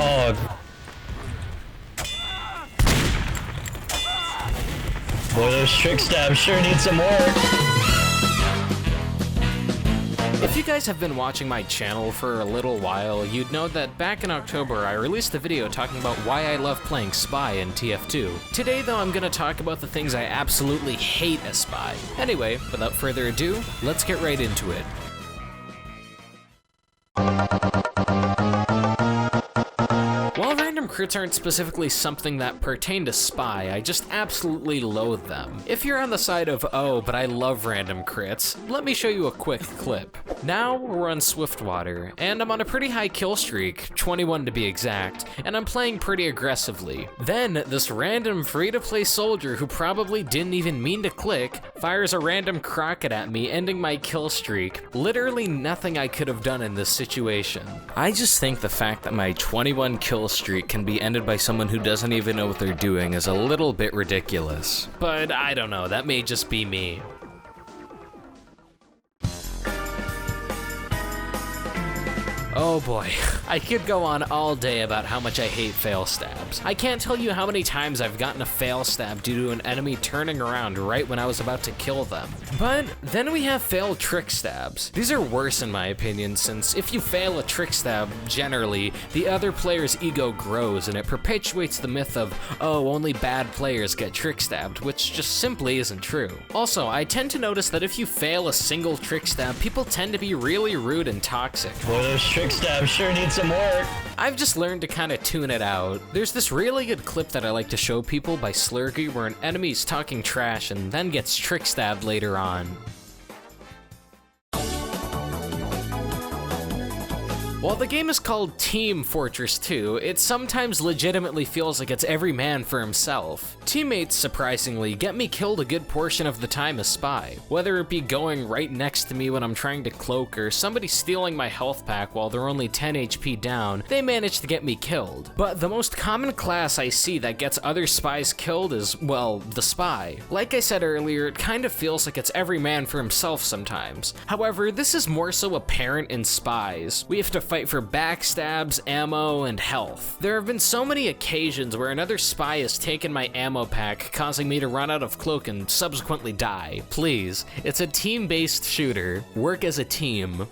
Oh. Boy, those trick stabs sure need some work. If you guys have been watching my channel for a little while, you'd know that back in October I released a video talking about why I love playing Spy in TF2. Today though, I'm gonna talk about the things I absolutely hate as Spy. Anyway, without further ado, let's get right into it. While random crits aren't specifically something that pertain to Spy, I just absolutely loathe them. If you're on the side of, oh, but I love random crits, let me show you a quick clip. Now we're on Swiftwater, and I'm on a pretty high kill streak, 21 to be exact, and I'm playing pretty aggressively. Then, this random free-to-play soldier who probably didn't even mean to click, fires a random crocket at me, ending my kill streak. Literally nothing I could have done in this situation. I just think the fact that my 21 kill streak can be ended by someone who doesn't even know what they're doing is a little bit ridiculous. But I don't know, that may just be me. Oh boy, I could go on all day about how much I hate fail stabs. I can't tell you how many times I've gotten a fail stab due to an enemy turning around right when I was about to kill them. But then we have failed trick stabs. These are worse in my opinion, since if you fail a trick stab, generally, the other player's ego grows and it perpetuates the myth of, oh, only bad players get trick stabbed, which just simply isn't true. Also, I tend to notice that if you fail a single trick stab, people tend to be really rude and toxic. Boy, those trick stabs sure need some work. I've just learned to kind of tune it out. There's this really good clip that I like to show people by Slurgy where an enemy's talking trash and then gets trick stabbed later on. While the game is called Team Fortress 2, it sometimes legitimately feels like it's every man for himself. Teammates, surprisingly, get me killed a good portion of the time as Spy. Whether it be going right next to me when I'm trying to cloak or somebody stealing my health pack while they're only 10 HP down, they manage to get me killed. But the most common class I see that gets other Spies killed is, well, the Spy. Like I said earlier, it kind of feels like it's every man for himself sometimes. However, this is more so apparent in Spies. We have to fight for backstabs, ammo, and health. There have been so many occasions where another Spy has taken my ammo pack, causing me to run out of cloak and subsequently die. Please, it's a team-based shooter. Work as a team.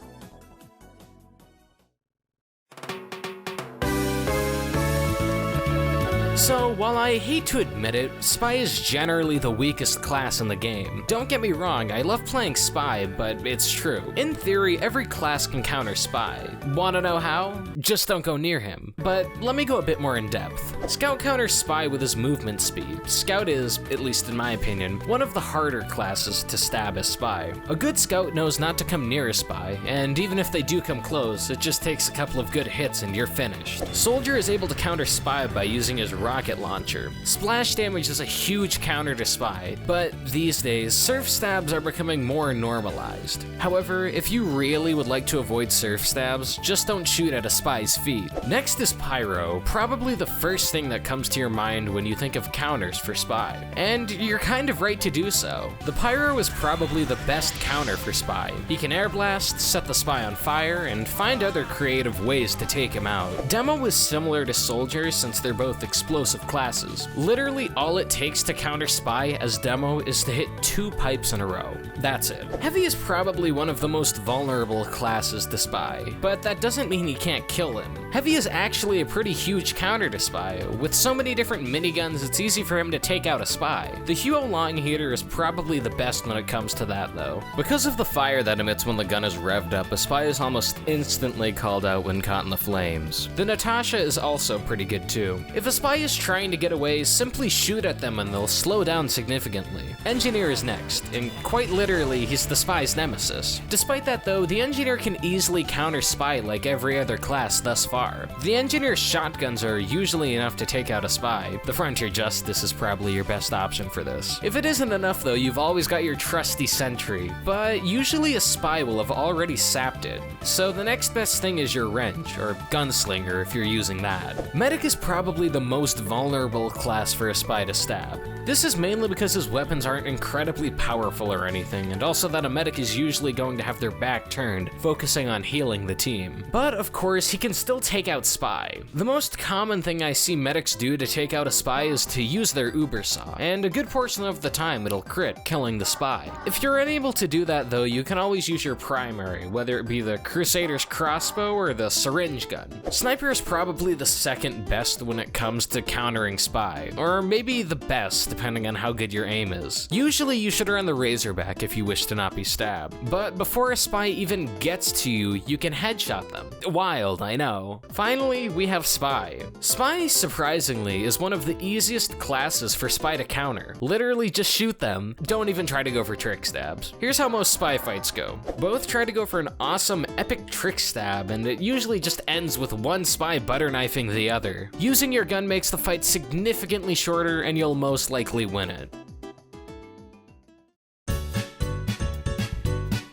So, while I hate to admit it, Spy is generally the weakest class in the game. Don't get me wrong, I love playing Spy, but it's true. In theory, every class can counter Spy. Wanna know how? Just don't go near him. But let me go a bit more in depth. Scout counters Spy with his movement speed. Scout is, at least in my opinion, one of the harder classes to stab as Spy. A good Scout knows not to come near a Spy, and even if they do come close, it just takes a couple of good hits and you're finished. Soldier is able to counter Spy by using his rocket launcher. Splash damage is a huge counter to Spy, but these days, surf stabs are becoming more normalized. However, if you really would like to avoid surf stabs, just don't shoot at a Spy's feet. Next is Pyro, probably the first thing that comes to your mind when you think of counters for Spy. And you're kind of right to do so. The Pyro is probably the best counter for Spy. He can air blast, set the Spy on fire, and find other creative ways to take him out. Demo is similar to Soldier since they're both explosive classes. Literally all it takes to counter Spy as Demo is to hit 2 pipes in a row. That's it. Heavy is probably one of the most vulnerable classes to Spy, but that doesn't mean you can't kill him. Heavy is actually a pretty huge counter to Spy. With so many different miniguns, it's easy for him to take out a Spy. The Huo Long Heater is probably the best when it comes to that though. Because of the fire that emits when the gun is revved up, a Spy is almost instantly called out when caught in the flames. The Natasha is also pretty good too. If a Spy is trying to get away, simply shoot at them and they'll slow down significantly. Engineer is next, and quite literally, he's the Spy's nemesis. Despite that though, the Engineer can easily counter Spy like every other class thus far. The Engineer's shotguns are usually enough to take out a Spy. The Frontier Justice is probably your best option for this. If it isn't enough though, you've always got your trusty Sentry, but usually a Spy will have already sapped it. So the next best thing is your Wrench, or Gunslinger if you're using that. Medic is probably the most vulnerable class for a spy to stab. This is mainly because his weapons aren't incredibly powerful or anything, and also that a medic is usually going to have their back turned, focusing on healing the team. But of course, he can still take out Spy. The most common thing I see medics do to take out a spy is to use their Uber Saw, and a good portion of the time it'll crit, killing the spy. If you're unable to do that though, you can always use your primary, whether it be the Crusader's crossbow or the syringe gun. Sniper is probably the second best when it comes to countering Spy, or maybe the best depending on how good your aim is. Usually you should run the Razorback if you wish to not be stabbed, but before a spy even gets to you, you can headshot them. Wild, I know. Finally, we have Spy. Spy, surprisingly, is one of the easiest classes for Spy to counter. Literally just shoot them, don't even try to go for trick stabs. Here's how most Spy fights go. Both try to go for an awesome epic trick stab, and it usually just ends with one spy butter knifing the other. Using your gun makes the fight significantly shorter, and you'll most likely win it.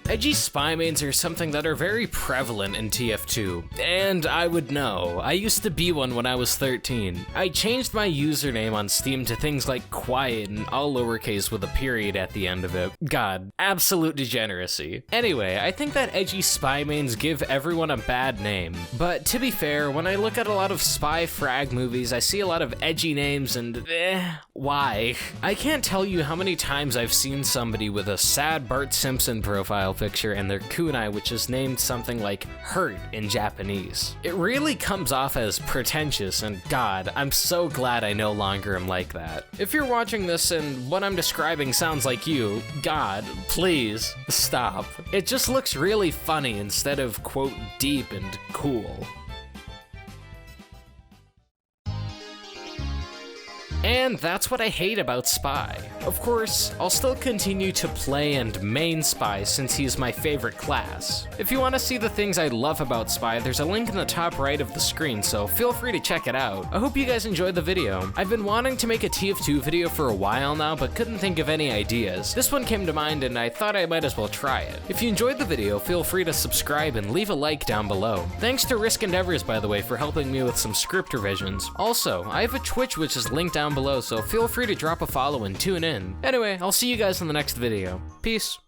Edgy spy mains are something that are very prevalent in TF2, and I would know. I used to be one when I was 13. I changed my username on Steam to things like quiet and all lowercase with a period at the end of it. God, absolute degeneracy. Anyway, I think that edgy spy mains give everyone a bad name. But to be fair, when I look at a lot of spy frag movies, I see a lot of edgy names and why? I can't tell you how many times I've seen somebody with a sad Bart Simpson profile picture and their kunai, which is named something like hurt in Japanese. It really comes off as pretentious, and God, I'm so glad I no longer am like that. If you're watching this and what I'm describing sounds like you, God, please stop. It just looks really funny instead of, quote, deep and cool. And that's what I hate about Spy. Of course, I'll still continue to play and main Spy since he's my favorite class. If you want to see the things I love about Spy, there's a link in the top right of the screen, so feel free to check it out. I hope you guys enjoyed the video. I've been wanting to make a TF2 video for a while now, but couldn't think of any ideas. This one came to mind and I thought I might as well try it. If you enjoyed the video, feel free to subscribe and leave a like down below. Thanks to Risk Endeavors, by the way, for helping me with some script revisions. Also, I have a Twitch which is linked down below, so feel free to drop a follow and tune in. Anyway, I'll see you guys in the next video. Peace.